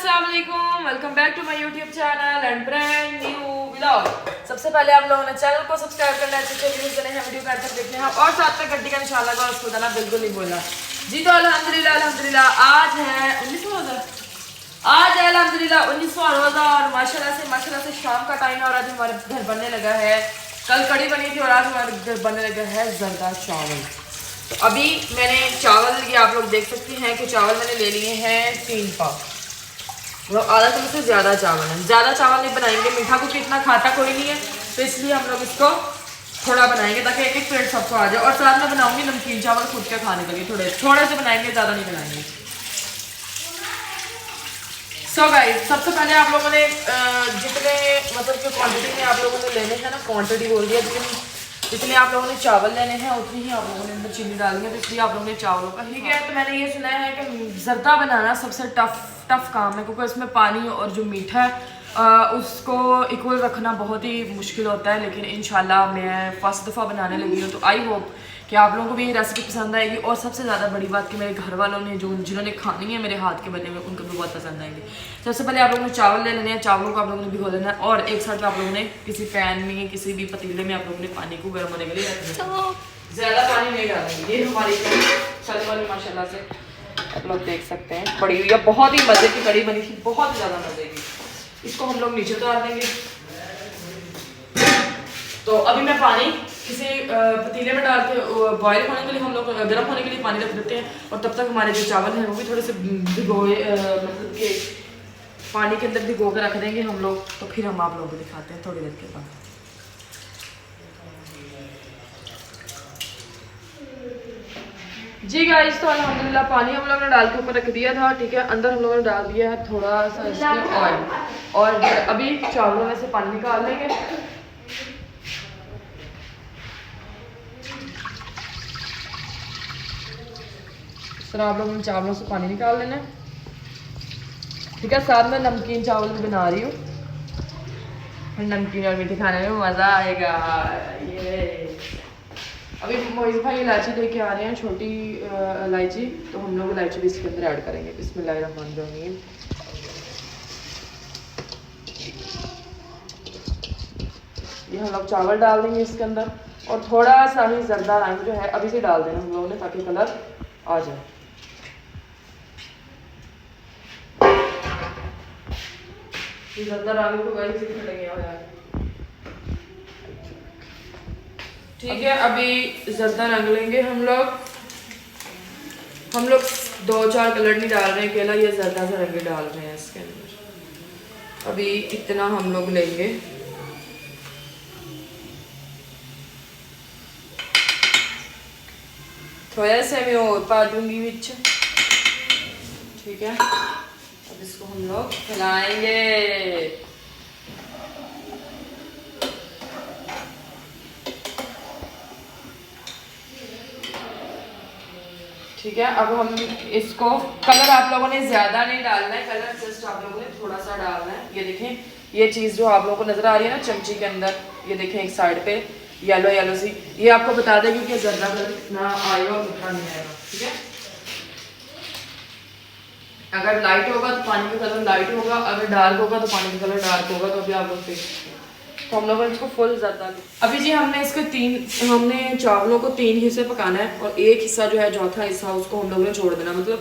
अस्सलाम वालेकुम, welcome back to my YouTube channel and brand new vlog. सबसे पहले आप लोगों ने चैनल को सब्सक्राइब करना है, अच्छे वीडियोस बने हैं, वीडियो का तक देखने हैं और साथ में घंटी का निशान लगा उसको देना बिल्कुल नहीं बोला जी। तो अल्हम्दुलिल्लाह आज है 19वां रोज़ा, आज है अल्हम्दुलिल्लाह 19वां रोज़ा और माशाल्लाह से शाम का टाइम है और आज हमारे घर बनने लगा है, कल कड़ी बनी थी और आज हमारे घर बनने लगा है जरदा चावल। तो अभी मैंने चावल, ये आप लोग देख सकते हैं कि चावल मैंने ले लिए हैं 3 पाव, मतलब आधा किलो से ज़्यादा चावल है। ज़्यादा चावल नहीं बनाएंगे, मीठा कुछ इतना खाता कोई नहीं है, तो इसलिए हम लोग इसको थोड़ा बनाएंगे ताकि एक एक प्लेट सबको आ जाए। और साथ में बनाऊंगी नमकीन चावल खुद के खाने के लिए, थोड़े से बनाएंगे, ज़्यादा नहीं बनाएंगे। सो गाइस, सबसे पहले आप लोगों ने जितने मतलब कि क्वांटिटी में आप लोगों ने लेने हैं ना, क्वांटिटी बोल दिया, जितने आप लोगों ने चावल लेने हैं उतनी ही आप लोगों ने अंदर चीनी डालनी है, तो इसलिए आप लोगों ने चावलों का ठीक है। तो मैंने ये सुना है कि जर्दा बनाना सबसे टफ काम है, क्योंकि इसमें पानी और जो मीठा है उसको इक्वल रखना बहुत ही मुश्किल होता है। लेकिन इंशाल्लाह मैं फर्स्ट दफ़ा बनाने लगी हूँ, तो आई होप कि आप लोगों को भी ये रेसिपी पसंद आएगी। और सबसे ज़्यादा बड़ी बात कि मेरे घर वालों ने जिन्होंने खानी है मेरे हाथ के बने हुए, उनको भी बहुत पसंद आएंगे। सबसे पहले आप लोगों ने चावल ले लेने हैं, चावलों को आप लोगों ने भिगो लेना है और एक साइड में आप लोगों ने किसी पैन में, किसी भी पतीले में आप लोगों ने पानी को गर्म होने के लिए रखना है। ज़्यादा पानी नहीं डालेंगे। ये हमारी चल वाली माशाल्लाह से आप लोग देख सकते हैं बड़ी हुई है, बहुत ही मज़े की कड़ी बनी थी, बहुत ही ज़्यादा मज़े की। इसको हम लोग नीचे उतार देंगे। तो अभी मैं पानी किसी पतीले में डाल के बॉयल होने के लिए, हम लोग गर्म होने के लिए पानी रख देते हैं। और तब तक हमारे जो चावल हैं वो भी थोड़े से भिगोए, मतलब कि पानी के अंदर भिगो के रख देंगे हम लोग। तो फिर हम आप लोगों को दिखाते हैं थोड़ी देर के बाद। जी गाइस, तो अल्हम्दुलिल्लाह पानी हम लोगों ने डाल के ऊपर रख दिया था, ठीक है। अंदर हम लोगों ने डाल दिया है थोड़ा सा इसमें ऑयल, और अभी चावलों में से पानी निकाल लेंगे। आप लोगों ने चावलों से पानी निकाल लेना है, ठीक है। साथ में नमकीन चावल भी बना रही हूँ, नमकीन और मीठे खाने में मज़ा आएगा। ये अभी मोहित भाई इलायची लेके आ रहे हैं, छोटी इलायची, तो हम लोग इलायची भी इसके अंदर ऐड करेंगे। बिस्मिल्लाहिर्रहमानिर्रहीम। ये हम लोग चावल डाल देंगे इसके अंदर, और थोड़ा सा ही जर्दा रंग जो है अभी से डाल देना हम लोगों ने, ताकि कलर आ जाए। जर्दा रंग को गाइस खिलाएंगे यार, ठीक है। अभी जर्दा रंग लेंगे हम लोग 2-4 कलर नहीं डाल रहे हैं, केवल ये जर्दा सा रंग डाल रहे हैं इसके अंदर। अभी इतना हम लोग लेंगे, थोड़ा सा मैं और पा दूंगी बीच, ठीक है। अब इसको हम लोग खिलाएंगे। ठीक है, अब हम इसको, कलर आप लोगों ने ज़्यादा नहीं डालना है, कलर जस्ट आप लोगों ने थोड़ा सा डालना है। ये देखें, ये चीज़ जो आप लोगों को नज़र आ रही है ना चमची के अंदर, ये देखें एक साइड पे येलो सी, ये आपको बता देगी कि ज़्यादा कलर कितना आएगा और कितना नहीं आएगा, ठीक है। अगर लाइट होगा तो पानी का कलर लाइट होगा, अगर डार्क होगा तो पानी का कलर डार्क होगा। तो अभी आप लोग देख, तो हम लोगों ने इसको फुल ज़्यादा, अभी जी हमने इसको हमने चावलों को 3 हिस्से पकाना है, और एक हिस्सा जो है, चौथा हिस्सा, उसको हम लोगों ने छोड़ देना, मतलब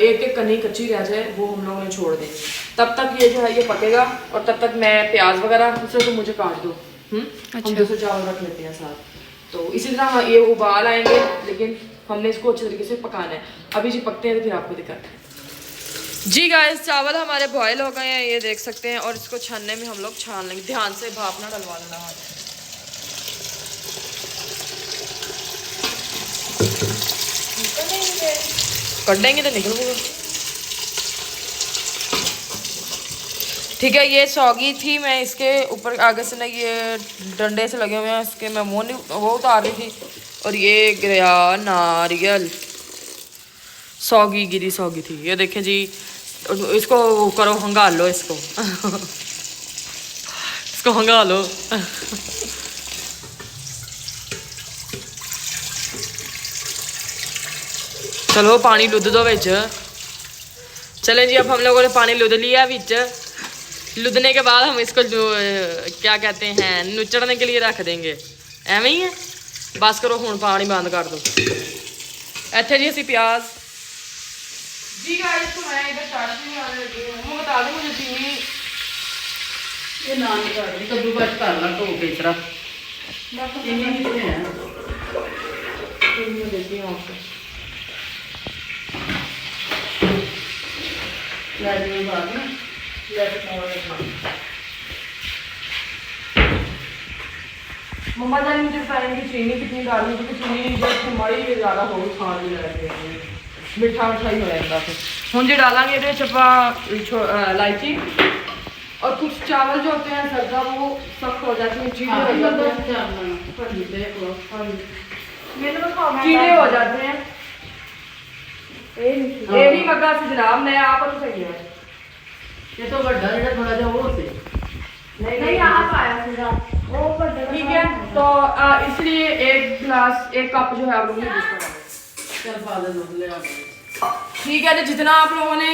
एक कनी कच्ची रह जाए वो हम लोगों ने छोड़ देंगे। तब तक ये जो है ये पकेगा, और तब तक मैं प्याज वगैरह उससे तो मुझे काट दो। अच्छा। हम 200 चावल रख लेते हैं साथ। तो इसी तरह ये उबाल आएंगे, लेकिन हमने इसको अच्छे तरीके से पकाना है। अभी जी पकते हैं तो फिर आपको दिखाते हैं। जी गाइस, चावल हमारे बॉयल हो गए हैं, ये देख सकते हैं, और इसको छानने में हम लोग छान लेंगे। ध्यान से भाप ना डलवा लेना हाथ, कर देंगे तो निकल होगा, ठीक है। ये सौगी थी, मैं इसके ऊपर आगे से ना ये डंडे से लगे हुए हैं इसके, मैं वो उतार रही थी, और ये गिरा नारियल, सौगी गिरी सौगी थी। ये देखें जी, इसको करो, हंगाल लो इसको इसको हंगाल लो चलो पानी लुद दो बिच, चले जी, अब हम लोगों ने पानी लुध लिया बीच। लुधने के बाद हम इसको क्या कहते हैं नुचड़ने के लिए रख देंगे। एवं ही है, बस करो हुण पानी बंद कर दो। इत्थे जी असी प्याज जी गाइस तो मैं इधर चाशनी बनाने लगी हूं। मैं बता दूं मुझे चीनी ये नान कर दी कद्दू कस कर ला धो के इस तरह चीनी कितने है चीनी देती हूं आपको। लाइट में बात ना मम्मा जान मुझे बताएंगे चीनी कितनी डालनी, क्योंकि चीनी जब हमारी ज़्यादा हो खान भी लगे मिठा मिठा ही हो जाता। फिर हूँ जी डालेंगे ये इलायची, और कुछ चावल जो होते हैं सरदा वो सख्त हो जाते हैं, चीड़े हो जाते हैं। चीड़े हो जाते हैं। ये ही मग्गा से जनाब मैं आप तो सही है। ये तो बड़ा जेड़ा थोड़ा जा वो से नहीं आप आया सीधा वो ठीक है। तो इसलिए एक कप जो है आप लोगों ने दूध डालें। चल फादर दूध ले आ गए। ठीक है, तो जितना आप लोगों ने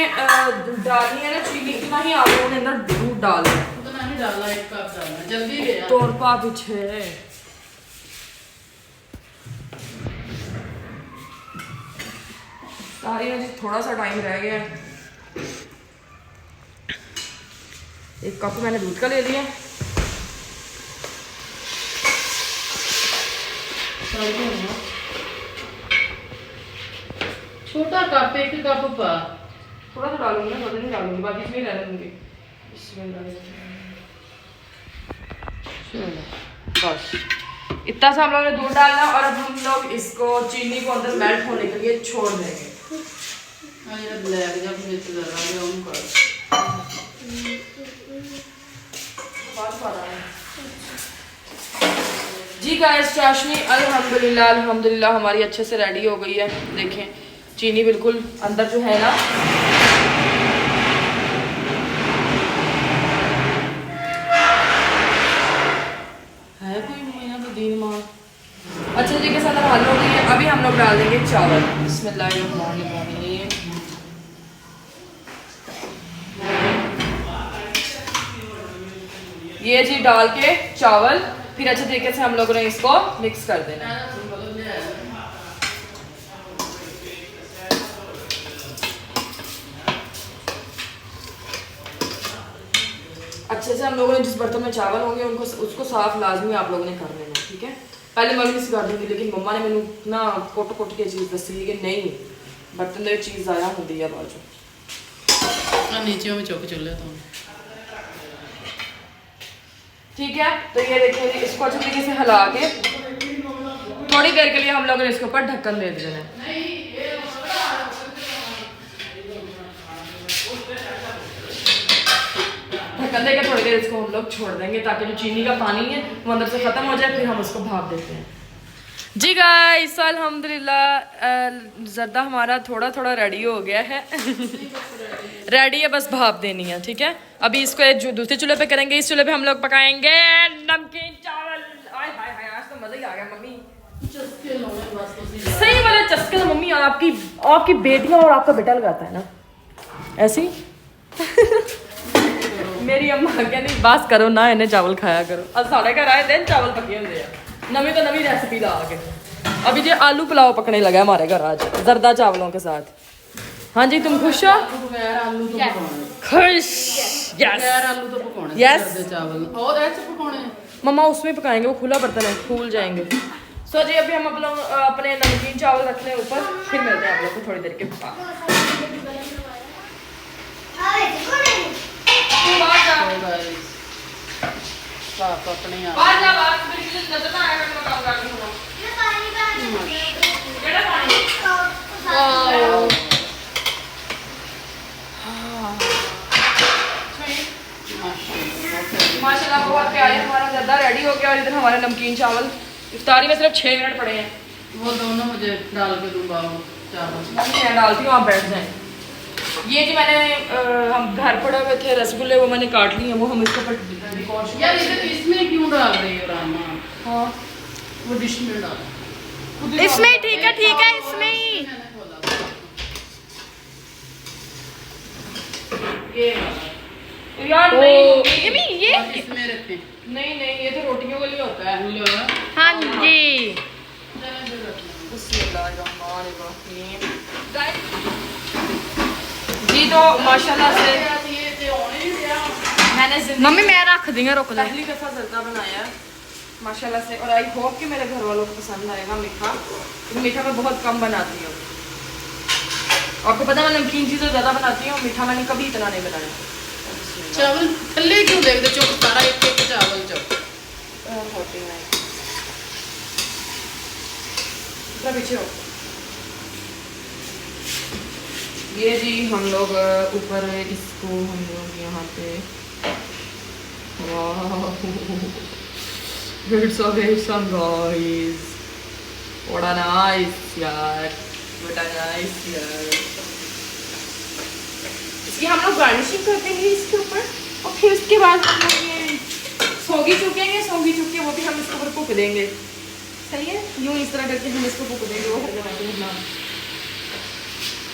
डालनी है ना चीनी, उतना ही आप लोगों ने अंदर दूध डालना है। उतना ही डालना, 1 कप डालना, जल्दी ले आ। तौर पा पीछे सारी में थोड़ा सा टाइम रह गया है। 1 कप मैंने दूध का ले लिया। छोटा कप 1 कप पा, थोड़ा सा डालूंगी ना, ज़्यादा नहीं डालूंगी, बाकी इसमें ही रहने दूंगी। बस इतना सा हम लोगों ने दूध डालना, और अब हम लोग इसको चीनी को अंदर मेल्ट होने के लिए छोड़ देंगे। ये ब्लैक जब मिर्च लगा दे उनको जी गाइस, चाशनी अल्हम्दुलिल्लाह हमारी अच्छे से रेडी हो गई है। देखें चीनी बिल्कुल अंदर जो है ना है कोई महीना तो दीन माँ अच्छे तरीके से अंदर हल हो गई है। अभी हम लोग डाल देंगे चावल। बिस्मिल्लाहिर्रहमानिर्रहीम। ये जी डाल के चावल फिर अच्छे तरीके से हम लोगों ने इसको मिक्स कर देना है। अच्छे से हम लोगों ने जिस बर्तन में चावल होंगे उनको उसको साफ लाजमी आप लोगों ने कर लेना, ठीक है। पहले मम्मी सिखा दूंगी, लेकिन मम्मा ने मैंने ना कुट के चीज़ दसी कि नहीं बर्तन में चीज़ ज़ाया होती है बाजू नीचे में चौक चूल्हे तो ठीक है। तो ये देखिए इसको अच्छे तरीके से हिला के थोड़ी देर के लिए हम लोगों ने इसके ऊपर ढक्कन दे देना है। ढक्कन देकर थोड़ी देर इसको हम लोग छोड़ देंगे ताकि जो चीनी का पानी है वो अंदर से खत्म हो जाए, फिर हम उसको भाप देते हैं। जी गाइस अल्हम्दुलिल्लाह ज़र्दा हमारा थोड़ा थोड़ा रेडी हो गया है रेडी है, बस भाप देनी है, ठीक है। अभी इसको जो दूसरे चूल्हे पे करेंगे, इस चूल्हे पे हम लोग पकाएंगे नमकीन चावल। आय हाय हाय, आज तो मजा ही आ गया मम्मी। सही वाला चस्के तो मम्मी आपकी बेटियां और आपका बेटा लगाता है ना ऐसी मेरी अम्मा कहती बस करो ना इन्हें चावल खाया करो। अब साढ़े घर आए दिन चावल पके होंगे नवी तो नवी रेसिपी ला के। अभी जी आलू पुलाव पकने लगा है हमारे घर आज जर्दा चावलों के साथ। हाँ जी तुम खुश हो? खुश यस। मम्मा उसमें पकाएंगे, वो खुला बर्तन है, फूल जाएंगे। सो जी अभी हम अपने नमकीन चावल रख लें ऊपर, फिर मिलते हैं आप लोग को थोड़ी देर के बाद। माशाल्लाह बहुत प्यारे हमारा ज़्यादा रेडी हो गया। और इधर हमारे नमकीन चावल इफ्तारी में सिर्फ 6 मिनट पड़े हैं। वो दोनों मुझे डाल के दूंगा चावल। मैं डालती हूँ, आप बैठ जाएं। ये जी मैंने हम घर पड़े हुए थे रसगुल्ले, वो मैंने काट लिए हैं, वो हम इसके ऊपर यार इसमें क्यों डाल रही हो रामा? हाँ वो डिश में डाल, इसमें ठीक है इसमें ही। ये वाला। यार ओ, नहीं ये और इसमें रखें। नहीं नहीं, ये तो रोटियों के लिए होता है। लो। हाँ जी। बिस्मिल्लाहिर्रहमानिर्रहीम। जी तो माशाल्लाह से ये ते होने नहीं दिया। मैंने जिंदगी मम्मी मैं रख दी रोक दे। पहली दफ़ा जर्दा बनाया है माशाल्लाह से, और आई होप कि मेरे घर वालों को पसंद आएगा मीठा। तो मीठा मैं बहुत कम बनाती हूँ, आपको पता है मैं नमकीन चीज़ें ज़्यादा बनाती हूँ, मीठा मैंने कभी इतना नहीं बनाया। चावल थल्ले क्यों देखते चुप सारा एक एक चावल चुप। पीछे हो। ये जी हम लोग ऊपर इसको हम लोग यहाँ पे It's awesome guys. What a nice यार, what a nice यार। इसकी हम लोग गार्निशिंग कर देंगे इसके ऊपर, और फिर उसके बाद हम लोग ये सौगी चुकेंगे, सौगी चुक के वो भी हम इसके ऊपर पुक देंगे। सही है, यूँ इस तरह करके हम इसको पुक देंगे वो हर जगह पे ना।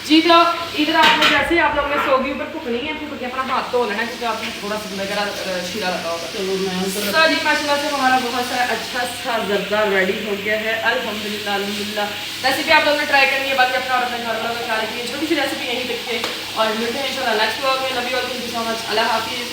जी तो इधर आपने जैसे आप लोग ने सौगी ऊपर पुकनी है, पुक के अपना हाथ धो लेना क्योंकि आपने थोड़ा सा वगैरह शीरा लगा होगा। चलो मैं उधर तो जी माशाल्लाह से हमारा बहुत सारा अच्छा सा जर्दा रेडी हो गया है अल्हम्दुलिल्लाह अल्हम्दुलिल्लाह। रेसिपी आप लोगों ने ट्राई करनी है, बाकी अपना और अपने घर वालों का ख्याल रखिए। छोटी सी रेसिपी यहीं देखिए और मिलते हैं इंशाल्लाह नेक्स्ट व्लॉग में। Love you all, thank you so much, अल्लाह हाफिज़।